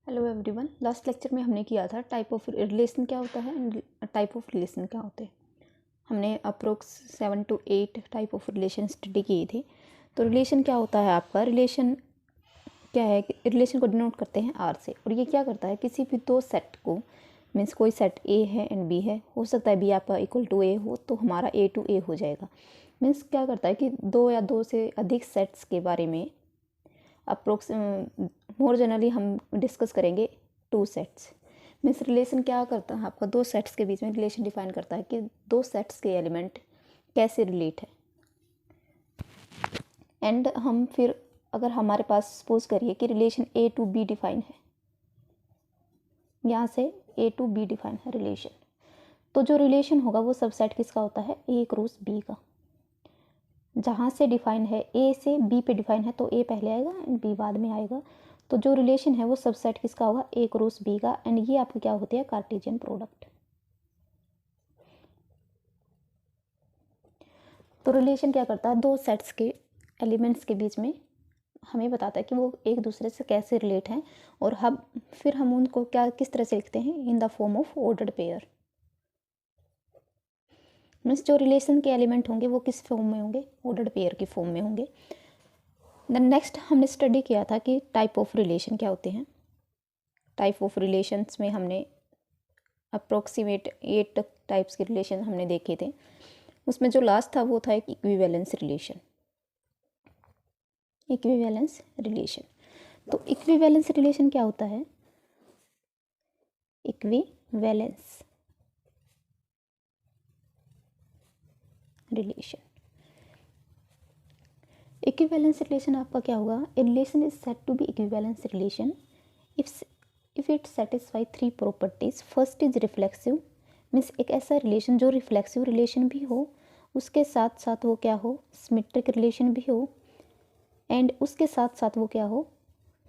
Hello everyone. Last lecture में हमने किया था टाइप ऑफ रिलेशन क्या होता है एंड टाइप ऑफ रिलेशन क्या होते हैं। हमने approx 7 to 8 type of relation study किए थे। तो रिलेशन क्या होता है आपका, रिलेशन क्या है, रिलेशन को डिनोट करते हैं आर से। और ये क्या करता है, किसी भी दो सेट को, मीन्स कोई सेट ए है एंड बी है, हो सकता है बी आपका इक्वल टू ए हो तो हमारा ए टू ए हो जाएगा। मीन्स क्या करता है कि दो या दो से अधिक सेट्स के बारे में अप्रोक्स मोर जनरली हम डिस्कस करेंगे टू सेट्स। मीन्स रिलेशन क्या करता है आपका, दो सेट्स के बीच में रिलेशन डिफाइन करता है कि दो सेट्स के एलिमेंट कैसे रिलेट है। एंड हम फिर अगर हमारे पास सपोज करिए कि relation A to B define है, यहाँ से ए टू बी डिफाइन है रिलेशन, तो जो रिलेशन होगा वो सबसेट किसका होता है, ए क्रॉस बी का। जहाँ से डिफाइन है ए से बी पे डिफाइन है तो ए पहले आएगा एंड बी बाद में आएगा। तो जो रिलेशन है वो सबसेट किसका होगा, ए क्रॉस बी का। एंड ये आपकी क्या होती है, कार्टेशियन प्रोडक्ट। तो रिलेशन क्या करता है, दो सेट्स के एलिमेंट्स के बीच में हमें बताता है कि वो एक दूसरे से कैसे रिलेट हैं, और हम फिर हम उनको क्या किस तरह से लिखते हैं, in the form of ordered pair. Means जो रिलेशन के एलिमेंट होंगे वो किस फॉर्म में होंगे, ऑर्डर्ड पेयर की फॉर्म में होंगे। देन नेक्स्ट हमने स्टडी किया था कि टाइप ऑफ रिलेशन क्या होते हैं। टाइप ऑफ रिलेशंस में हमने अप्रोक्सीमेट 8 टाइप्स के रिलेशन हमने देखे थे। उसमें जो लास्ट था वो था एक इक्विवेलेंस रिलेशन। इक्विवेलेंस रिलेशन, तो इक्विवेलेंस रिलेशन क्या होता है, इक्विवेलेंस रिलेशन। इक्विवेलेंस रिलेशन आपका क्या होगा, a relation is said to be equivalence relation if it satisfy 3 properties. First is reflexive, means एक ऐसा रिलेशन जो रिफ्लेक्सिव रिलेशन भी हो, उसके साथ साथ वो क्या हो, सिमेट्रिक रिलेशन भी हो, एंड उसके साथ साथ वो क्या हो,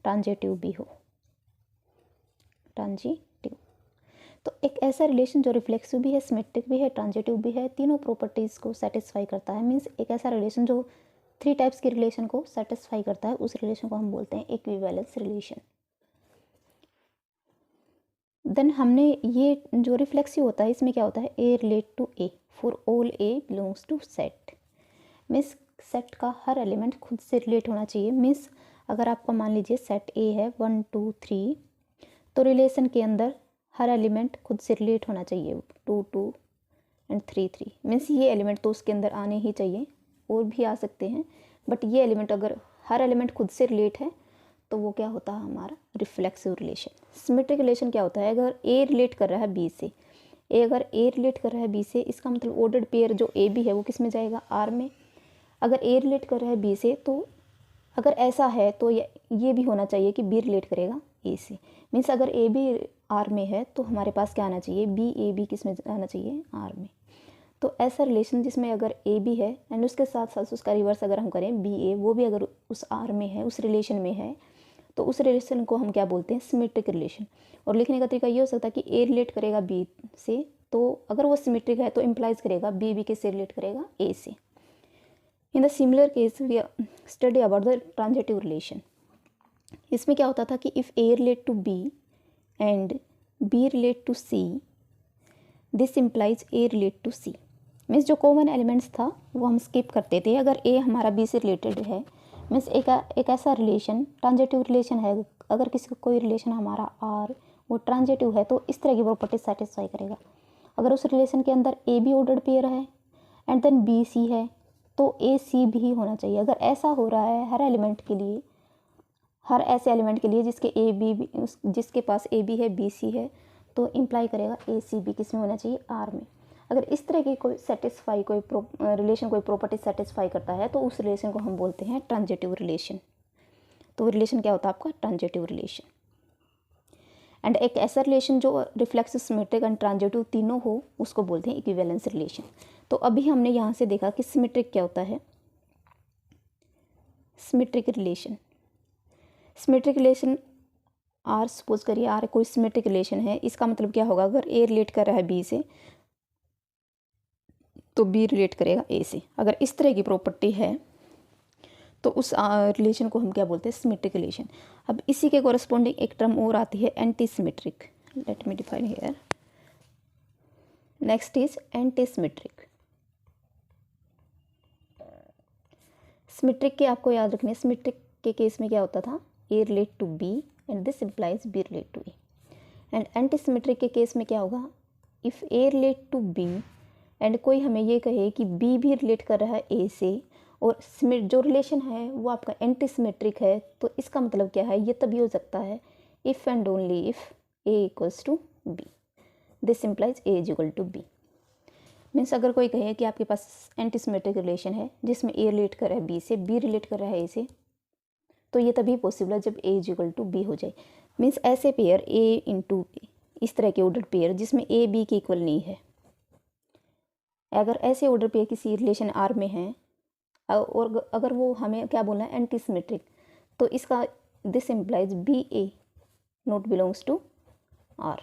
ट्रांजिटिव भी हो। ट्रांजिटिव, तो एक ऐसा रिलेशन जो रिफ्लेक्सिव भी है, सिमेट्रिक भी है, ट्रांजिटिव भी है, तीनों प्रॉपर्टीज़ को सेटिस्फाई करता है। मीन्स एक ऐसा रिलेशन जो 3 टाइप्स के रिलेशन को सेटिस्फाई करता है, उस रिलेशन को हम बोलते हैं इक्विवेलेंस रिलेशन। देन हमने ये जो रिफ्लेक्सिव होता है इसमें क्या होता है, a relate to a for all A belongs to set. Means set का हर एलिमेंट खुद से रिलेट होना चाहिए। मीन्स अगर आपका मान लीजिए सेट ए है 1 2 3, तो रिलेशन के अंदर हर एलिमेंट खुद से रिलेट होना चाहिए, 2 2 एंड 3 3। मीन्स ये एलिमेंट तो उसके अंदर आने ही चाहिए, और भी आ सकते हैं, बट ये एलिमेंट अगर हर एलिमेंट खुद से रिलेट है तो वो क्या होता है, हमारा रिफ्लेक्सिव रिलेशन। सिमेट्रिक रिलेशन क्या होता है, अगर ए रिलेट कर रहा है बी से, अगर ए रिलेट कर रहा है बी से, इसका मतलब ऑर्डर्ड पेयर जो ए बी है वो किस में जाएगा, आर में। अगर ए रिलेट कर रहा है बी से, तो अगर ऐसा है तो ये भी होना चाहिए कि बी रिलेट करेगा ए से। मीन्स अगर ए बी आर में है तो हमारे पास क्या आना चाहिए, बी ए बी किस में आना चाहिए, आर में। तो ऐसा रिलेशन जिसमें अगर ए बी है एंड उसके साथ साथ उसका रिवर्स अगर हम करें बी ए, वो भी अगर उस आर में है, उस रिलेशन में है, तो उस रिलेशन को हम क्या बोलते हैं, सिमेट्रिक रिलेशन। और लिखने का तरीका ये हो सकता है कि ए रिलेट करेगा बी से, तो अगर वो सिमेट्रिक है तो इम्प्लाइज करेगा बी किससे रिलेट करेगा, ए से। In the similar case we study about the transitive relation. इसमें क्या होता था कि if A relate to B and B relate to C, this implies A relate to C. Means जो कॉमन एलिमेंट्स था वो हम स्किप करते थे। अगर ए हमारा बी से रिलेटेड है, मीन्स एक ऐसा रिलेशन ट्रांजिटिव रिलेशन है, अगर किसी का कोई रिलेशन हमारा आर वो ट्रांजिटिव है तो इस तरह की प्रॉपर्टी सेटिस्फाई करेगा। अगर उस रिलेशन के अंदर ए बी ऑर्डर्ड पेयर है एंड देन बी सी है, तो ए सी भी होना चाहिए। अगर ऐसा हो रहा है हर एलिमेंट के लिए, हर ऐसे एलिमेंट के लिए जिसके ए बी जिसके पास ए बी है बी सी है, तो इम्प्लाई करेगा ए सी बी किस में होना चाहिए, आर में। अगर इस तरह की कोई सेटिस्फाई कोई रिलेशन कोई प्रॉपर्टी सेटिस्फाई करता है तो उस रिलेशन को हम बोलते हैं ट्रांजिटिव रिलेशन। तो रिलेशन क्या होता है आपका, ट्रांजिटिव रिलेशन। एंड एक ऐसा रिलेशन जो रिफ्लेक्सिव, सिमेट्रिक एंड ट्रांजिटिव तीनों हो उसको बोलते हैं इक्विवेलेंस रिलेशन। तो अभी हमने यहाँ से देखा कि सिमेट्रिक क्या होता है, symmetric relation. Symmetric relation R, suppose करिए आर कोई सिमेट्रिक रिलेशन है, इसका मतलब क्या होगा, अगर ए रिलेट कर रहा है बी से तो बी रिलेट करेगा ए से। अगर इस तरह की प्रॉपर्टी है तो उस रिलेशन को हम क्या बोलते हैं, सिमेट्रिक रिलेशन। अब इसी के कोरस्पॉन्डिंग एक टर्म और आती है anti symmetric. Let me define here. Next is anti symmetric. Symmetric के आपको याद रखने, सिमेट्रिक के केस में क्या होता था, a relate to B and this implies b relate to a. And anti symmetric के केस में क्या होगा, if A relate to B and कोई हमें ये कहे कि बी भी रिलेट कर रहा है ए से, और जो रिलेशन है वो आपका एंटी सिमेट्रिक है, तो इसका मतलब क्या है, ये तभी हो सकता है if and only if A equals to B. This implies A is equal to B. Means अगर कोई कहे कि आपके पास एंटी सिमेट्रिक रिलेशन है जिसमें ए रिलेट कर रहा है बी से, बी रिलेट कर रहा है ए से, तो ये तभी पॉसिबल है जब ए इज इक्वल टू बी हो जाए। मीन्स ऐसे पेयर ए इंटू बी, इस तरह के ऑर्डर पेयर जिसमें ए बी के इक्वल नहीं है, अगर ऐसे ऑर्डर पेयर किसी रिलेशन आर में हैं और अगर वो हमें क्या बोलना है, एंटी सिमेट्रिक, तो इसका this implies B A not belongs to R.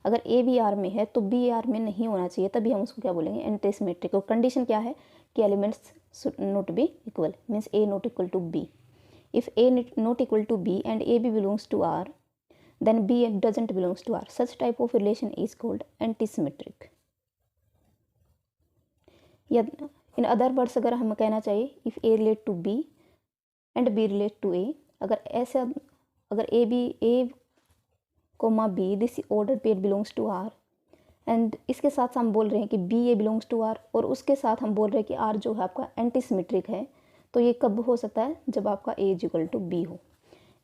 अगर ए भी आर में है तो बी आर में नहीं होना चाहिए, तभी हम उसको क्या बोलेंगे, एंटी सिमेट्रिक। और कंडीशन क्या है कि elements not be equal, means A not equal to B. If A not equal to B and A B belongs to R, then B doesn't belongs to R. Such type of relation is called antisymmetric. या in other words अगर हम कहना चाहिए, if A relate to B and B relate to A, अगर ऐसा, अगर A comma B this order pair belongs to R एंड इसके साथ हम बोल रहे हैं कि B A belongs to R, और उसके साथ हम बोल रहे हैं कि R जो है आपका एंटीसिमेट्रिक है, तो ये कब हो सकता है, जब आपका A is equal to B हो।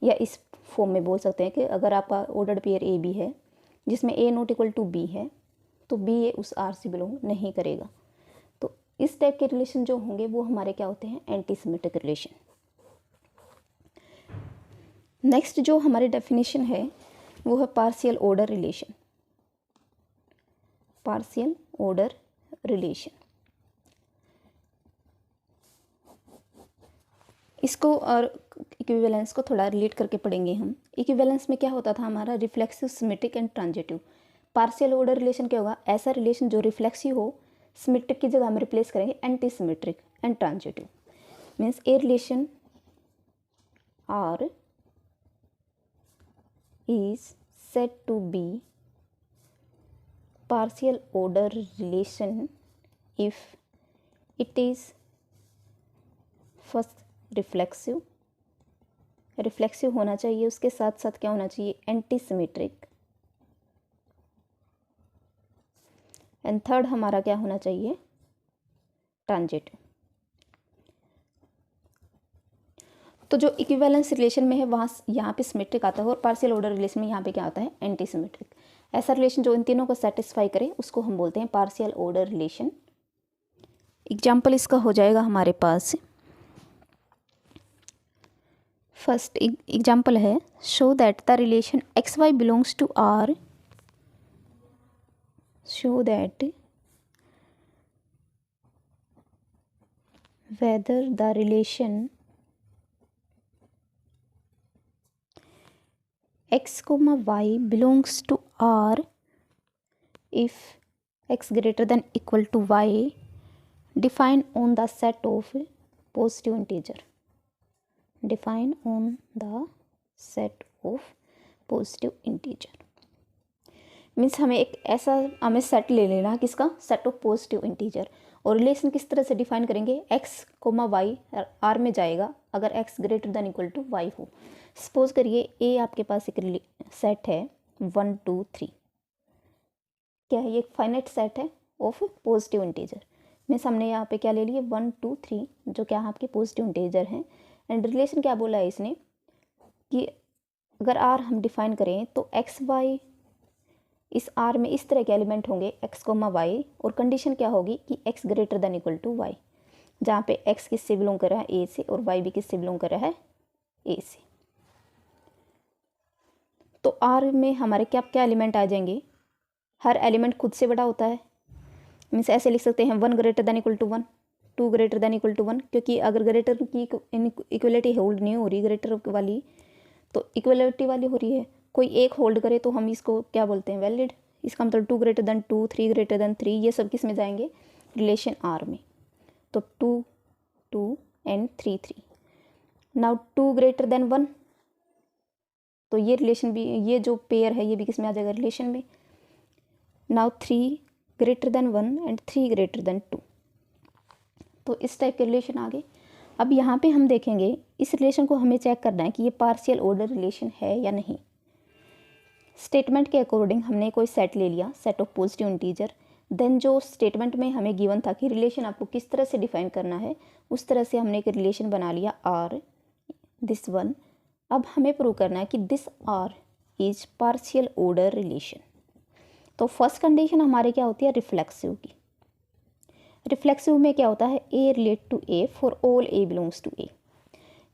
या इस फॉर्म में बोल सकते हैं कि अगर आपका ऑर्डर्ड पेयर ए बी है जिसमें ए नॉट इक्वल टू बी है, तो बी ए उस आर से बिलोंग नहीं करेगा। तो इस टाइप के रिलेशन जो होंगे वो हमारे क्या होते हैं, एंटी सिमेट्रिक रिलेशन। नेक्स्ट जो हमारी डेफिनेशन है वो है partial order relation. Partial order relation, इसको और इक्विवेलेंस को थोड़ा रिलेट करके पढ़ेंगे हम। इक्विवेलेंस में क्या होता था हमारा, reflexive, symmetric and transitive. Partial order relation क्या होगा, ऐसा रिलेशन जो रिफ्लेक्सिव हो, सिमेट्रिक की जगह हम रिप्लेस करेंगे anti symmetric and transitive. Means a relation R is said to be partial order relation if it is first reflexive होना चाहिए, उसके साथ साथ क्या होना चाहिए, एंटी सिमेट्रिक, एंड थर्ड हमारा क्या होना चाहिए, ट्रांजिटिव। तो जो इक्विवेलेंस रिलेशन में है वहाँ यहाँ पे सिमेट्रिक आता है, और पार्शियल ऑर्डर रिलेशन में यहाँ पे क्या आता है, एंटी सिमेट्रिक। ऐसा रिलेशन जो इन तीनों को सेटिस्फाई करे उसको हम बोलते हैं पार्शियल ऑर्डर रिलेशन। एग्जाम्पल इसका हो जाएगा हमारे पास, फर्स्ट एग्जाम्पल है, show that the relation X Y belongs to R, show that whether the relation x comma y belongs to R if x greater than equal to y define on the set of positive integer, define on the set of positive integer। Means हमें एक ऐसा set ले लेना, किसका, set of positive integer, और relation किस तरह से डिफाइन करेंगे, x कोमा वाई आर में जाएगा अगर x greater than equal to y हो। सपोज करिए a आपके पास एक सेट है 1 2 3, क्या है, ये एक फाइनाइट सेट है ऑफ पॉजिटिव इंटीजर। मीन्स हमने यहाँ पे क्या ले लिए, 1 2 3 जो क्या आपके पॉजिटिव इंटीजर हैं, एंड रिलेशन क्या बोला है इसने कि अगर r हम डिफाइन करें तो x y इस R में इस तरह के एलिमेंट होंगे x कोमा वाई, और कंडीशन क्या होगी कि x greater than equal to y, जहाँ पे x किससे बिलोंग कर रहा है, a से, और y भी किससे बिलोंग कर रहा है, a से। तो R में हमारे क्या क्या एलिमेंट आ जाएंगे, हर एलिमेंट खुद से बड़ा होता है। मीन्स ऐसे लिख सकते हैं 1 greater than equal to 1, 2 greater than equal to 1, क्योंकि अगर ग्रेटर की इक्वलिटी होल्ड नहीं हो रही, ग्रेटर वाली तो इक्वलिटी वाली हो रही है, कोई एक होल्ड करे तो हम इसको क्या बोलते हैं, वैलिड। इसका मतलब 2 ग्रेटर देन 2, 3 ग्रेटर देन 3, ये सब किस में जाएंगे, रिलेशन आर में। तो 2 2 एंड 3 3। नाउ 2 ग्रेटर देन 1, तो ये रिलेशन भी, ये जो पेयर है ये भी किस में आ जाएगा, रिलेशन में। Now 3 greater than 1 and 3 greater than 2, तो इस टाइप के रिलेशन आ गए। अब यहाँ पे हम देखेंगे इस रिलेशन को हमें चेक करना है कि ये पार्शियल ऑर्डर रिलेशन है या नहीं। स्टेटमेंट के अकॉर्डिंग हमने कोई सेट ले लिया, set of positive integer, then जो स्टेटमेंट में हमें गिवन था कि रिलेशन आपको किस तरह से डिफाइन करना है, उस तरह से हमने एक रिलेशन बना लिया आर, दिस वन। अब हमें प्रूव करना है कि this R is partial order relation. तो फर्स्ट कंडीशन हमारे क्या होती है, रिफ्लेक्सिव की। रिफ्लेक्सिव में क्या होता है, a relate to a for all A belongs to a,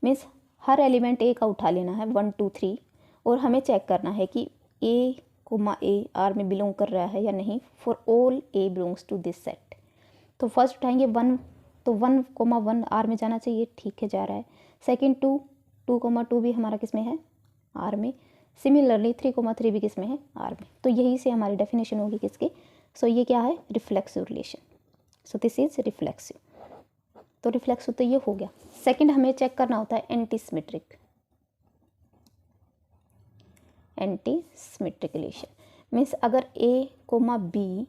means हर एलिमेंट ए का उठा लेना है 1 2 3, और हमें चेक करना है कि ए कोमा ए आर में बिलोंग कर रहा है या नहीं, for all A belongs to this set. तो फर्स्ट उठाएंगे 1, तो 1 कोमा 1 आर में जाना चाहिए, ठीक है जा रहा है। सेकेंड 2 2 कोमा 2 भी हमारा किस में है, आर में। सिमिलरली 3 कोमा 3 भी किस में है, आर में। तो यही से हमारी डेफिनेशन होगी किसकी, सो ये क्या है, reflexive relation. So this is reflexive. तो रिफ्लेक्सिव तो ये हो गया। सेकंड हमें चेक करना होता है एंटीसिमेट्रिक। एंटीसिमेट्रिक रिलेशन मीन्स अगर ए कोमा बी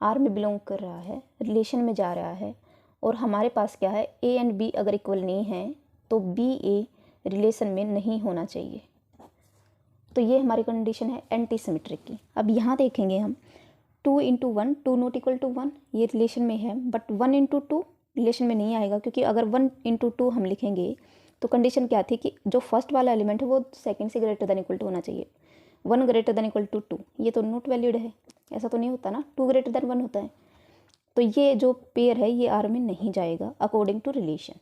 आर में बिलोंग कर रहा है, रिलेशन में जा रहा है, और हमारे पास क्या है, ए एंड बी अगर इक्वल नहीं है तो बी ए रिलेशन में नहीं होना चाहिए। तो ये हमारी कंडीशन है एंटीसिमेट्रिक की। अब यहाँ देखेंगे हम 2 इंटू 1 2 नॉट इक्वल टू 1, ये रिलेशन में है, बट 1 इंटू 2 रिलेशन में नहीं आएगा, क्योंकि अगर 1 इंटू 2 हम लिखेंगे तो कंडीशन क्या थी कि जो फर्स्ट वाला एलिमेंट है वो सेकंड से ग्रेटर देन इक्वल टू होना चाहिए। 1 ग्रेटर देन इक्वल टू 2, ये तो नॉट वैलिड है, ऐसा तो नहीं होता ना, 2 ग्रेटर देन 1 होता है। तो ये जो पेयर है ये आर में नहीं जाएगा according to relation.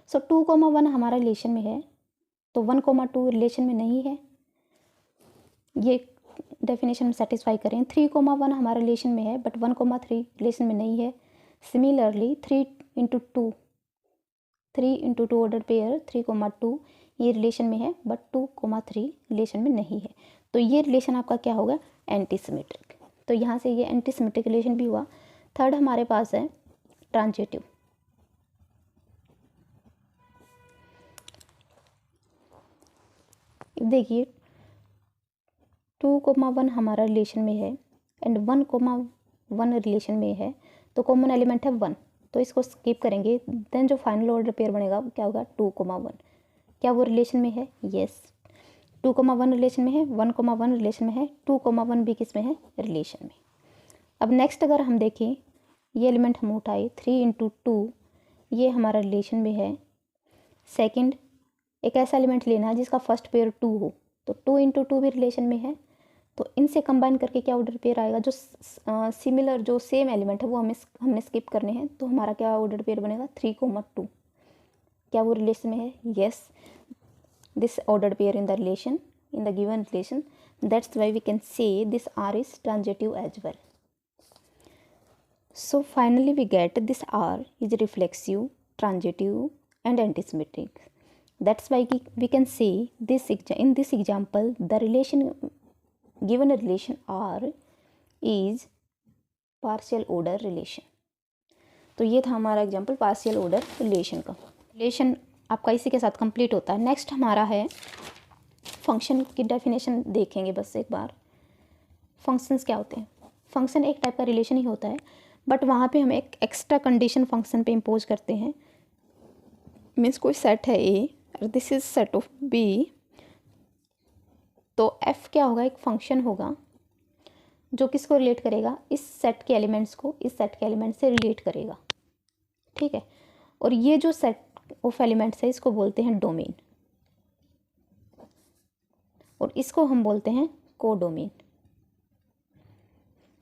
So 2 comma 1 हमारा रिलेशन में है, तो 1 कोमा 2 रिलेशन में नहीं है, ये डेफिनेशन सेटिस्फाई करें। 3 कोमा 1 हमारा रिलेशन में है, बट 1 कोमा 3 रिलेशन में नहीं है। Similarly 3 into 2 order pair 3 comma 2 ये रिलेशन में है, बट 2 कोमा 3 रिलेशन में नहीं है। तो ये रिलेशन आपका क्या होगा, एंटीसिमेट्रिक। तो यहाँ से ये एंटीसिमेट्रिक रिलेशन भी हुआ। थर्ड हमारे पास है ट्रांजिटिव। देखिए 2 कोमा 1 हमारा रिलेशन में है एंड 1 कोमा 1 रिलेशन में है, तो कॉमन एलिमेंट है 1, तो इसको स्किप करेंगे। देन जो फाइनल ऑर्डर पेयर बनेगा क्या होगा, 2 कोमा 1। क्या वो रिलेशन में है, यस। 2 कोमा 1 रिलेशन में है, 1 कोमा 1 रिलेशन में है, 2 कोमा 1 भी किस में है, रिलेशन में। अब नेक्स्ट अगर हम देखें, ये एलिमेंट हम उठाए 3 इंटू 2, ये हमारा रिलेशन में है। सेकेंड एक ऐसा एलिमेंट लेना है जिसका फर्स्ट पेयर 2 हो, तो 2 इंटू 2 भी रिलेशन में है, तो इनसे कंबाइन करके क्या ऑर्डर पेयर आएगा, जो सिमिलर जो सेम एलिमेंट है वो हमने स्किप करने हैं, तो हमारा क्या ऑर्डर पेयर बनेगा, 3 कोमा 2। क्या वो रिलेशन में है, yes. This order pair in the relation, in the given relation, that's why we can say this R is transitive as well. So finally we get this R is reflexive, transitive and antisymmetric. That's why we can say this in this example the relation given a relation R is partial order relation. तो ये था हमारा example partial order relation का। Relation आपका इसी के साथ complete होता है। नेक्स्ट हमारा है फंक्शन की डेफिनेशन देखेंगे बस एक बार। फंक्शंस क्या होते हैं, फंक्शन एक टाइप का रिलेशन ही होता है, बट वहाँ पे हम एक एक्स्ट्रा कंडीशन फंक्शन पे इम्पोज करते हैं। मीन्स कोई सेट है ए और this is set of B, तो एफ क्या होगा, एक फंक्शन होगा जो किसको रिलेट करेगा, इस सेट के एलिमेंट्स को इस सेट के एलिमेंट से रिलेट करेगा, ठीक है। और ये जो सेट ऑफ एलिमेंट्स है इसको बोलते हैं डोमेन, और इसको हम बोलते हैं कोडोमेन।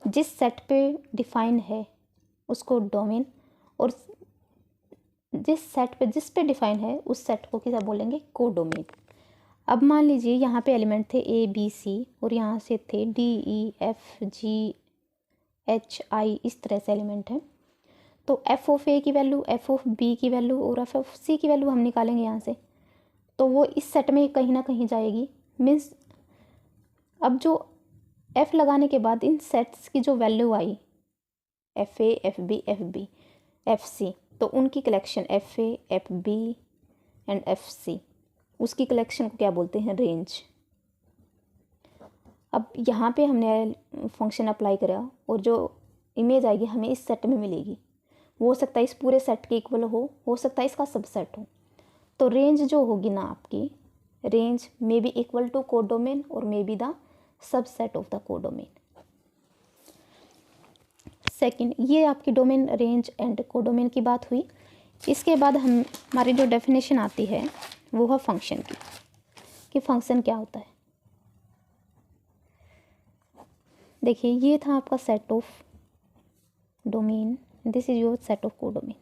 जिस सेट पे डिफाइन है उसको डोमेन, और जिस पे डिफाइन है उस सेट को किसा बोलेंगे, कोडोमेन। अब मान लीजिए यहाँ पे एलिमेंट थे ए बी सी, और यहाँ से थे D E F G H I, इस तरह से एलिमेंट हैं। तो एफ ऑफ ए की वैल्यू, एफ ऑफ बी की वैल्यू और एफ ऑफ सी की वैल्यू हम निकालेंगे यहाँ से, तो वो इस सेट में कहीं ना कहीं जाएगी। मीन्स अब जो एफ लगाने के बाद इन सेट्स की जो वैल्यू आई, F A F B F C, तो उनकी collection F A, F B and F C, उसकी कलेक्शन को क्या बोलते हैं, रेंज। अब यहाँ पे हमने फंक्शन अप्लाई करा और जो इमेज आएगी हमें इस सेट में मिलेगी, वो हो सकता है इस पूरे सेट के इक्वल हो सकता है इसका सबसेट हो। तो रेंज जो होगी ना आपकी, range may be equal to codomain और may be the subset of the codomain. Second, ये आपकी डोमेन, रेंज एंड कोडोमेन की बात हुई। इसके बाद हमारी जो डेफिनेशन आती है वो है फंक्शन की, कि फंक्शन क्या होता है। देखिए ये था आपका set of domain, this is your set of codomain.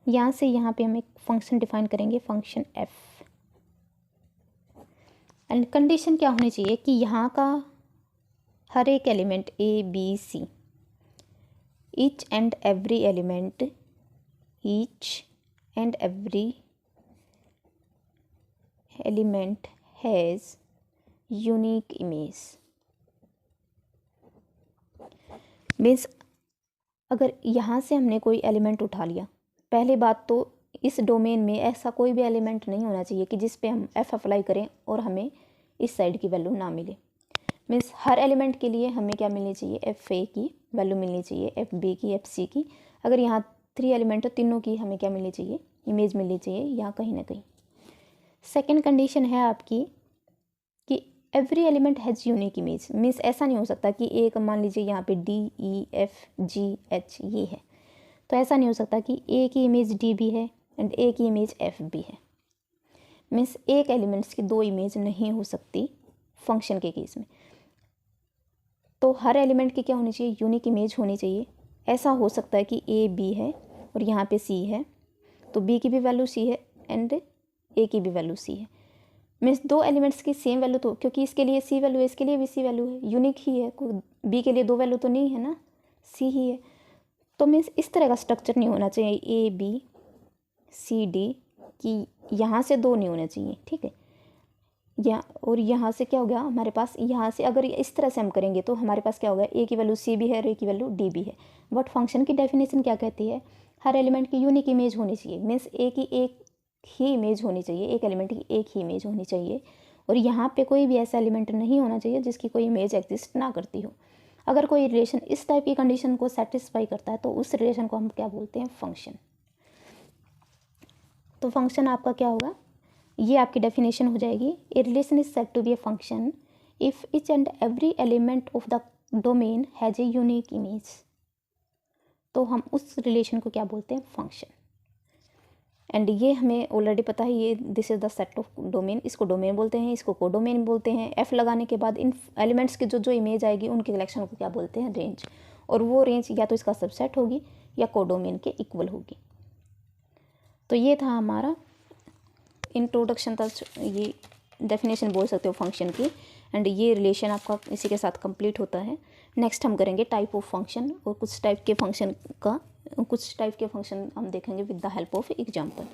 यहाँ से यहाँ पे हम एक फंक्शन डिफाइन करेंगे, फंक्शन एफ। एंड कंडीशन क्या होनी चाहिए कि यहाँ का हर एक element A B C, each and every element, each and every element has unique image। Means अगर यहाँ से हमने कोई एलिमेंट उठा लिया, पहली बात तो इस डोमेन में ऐसा कोई भी एलिमेंट नहीं होना चाहिए कि जिस पे हम एफ अप्लाई करें और हमें इस साइड की वैल्यू ना मिले। मीन्स हर एलिमेंट के लिए हमें क्या मिलनी चाहिए, एफ ए की वैल्यू मिलनी चाहिए, एफ बी की, एफ सी की। अगर यहाँ 3 एलिमेंट है, तीनों की हमें क्या मिलनी चाहिए, इमेज मिलनी चाहिए यहाँ कहीं ना कहीं। सेकेंड कंडीशन है आपकी कि every element has unique image. Means ऐसा नहीं हो सकता कि एक मान लीजिए यहाँ पे D E F G H ये है, तो ऐसा नहीं हो सकता कि ए की इमेज डी भी है एंड ए की इमेज एफ भी है। मीन्स एक एलिमेंट्स की 2 इमेज नहीं हो सकती फंक्शन के केस में। तो हर एलिमेंट की क्या होनी चाहिए, यूनिक इमेज होनी चाहिए। ऐसा हो सकता है कि ए बी है और यहाँ पे सी है, तो बी की भी वैल्यू सी है एंड ए की भी वैल्यू सी है। मीन्स 2 एलिमेंट्स की सेम वैल्यू, तो क्योंकि इसके लिए सी वैल्यू है, इसके लिए भी सी वैल्यू है, यूनिक ही है। बी के लिए 2 वैल्यू तो नहीं है ना, सी ही है। तो मीन्स इस तरह का स्ट्रक्चर नहीं होना चाहिए ए बी सी डी की, यहाँ से 2 नहीं होना चाहिए, ठीक है। और यहाँ से क्या हो गया हमारे पास, यहाँ से अगर इस तरह से हम करेंगे तो हमारे पास क्या होगा, ए की वैल्यू सी भी है और ए की वैल्यू डी भी है। बट फंक्शन की डेफिनेशन क्या कहती है, हर एलिमेंट की यूनिक इमेज होनी चाहिए। मीन्स ए की एक ही इमेज होनी चाहिए, एक एलिमेंट की एक ही इमेज होनी चाहिए। और यहाँ पे कोई भी ऐसा एलिमेंट नहीं होना चाहिए जिसकी कोई इमेज एग्जिस्ट ना करती हो। अगर कोई रिलेशन इस टाइप की कंडीशन को सेटिस्फाई करता है तो उस रिलेशन को हम क्या बोलते हैं, फंक्शन। तो फंक्शन आपका क्या होगा, ये आपकी डेफिनेशन हो जाएगी। A relation is said to be a function if each and every element of the domain has a unique image. तो हम उस रिलेशन को क्या बोलते हैं, फंक्शन। एंड ये हमें ऑलरेडी पता है, ये this is the set of domain. इसको डोमेन बोलते हैं, इसको कोडोमेन बोलते हैं। एफ लगाने के बाद इन एलिमेंट्स की जो इमेज आएगी उनके कलेक्शन को क्या बोलते हैं, रेंज। और वो रेंज या तो इसका सबसेट होगी या कोडोमेन के इक्वल होगी। तो ये था हमारा इंट्रोडक्शन तक, ये डेफिनेशन बोल सकते हो फंक्शन की। एंड ये रिलेशन आपका इसी के साथ कंप्लीट होता है। नेक्स्ट हम करेंगे टाइप ऑफ फंक्शन, और कुछ टाइप के फंक्शन हम देखेंगे with the help of example.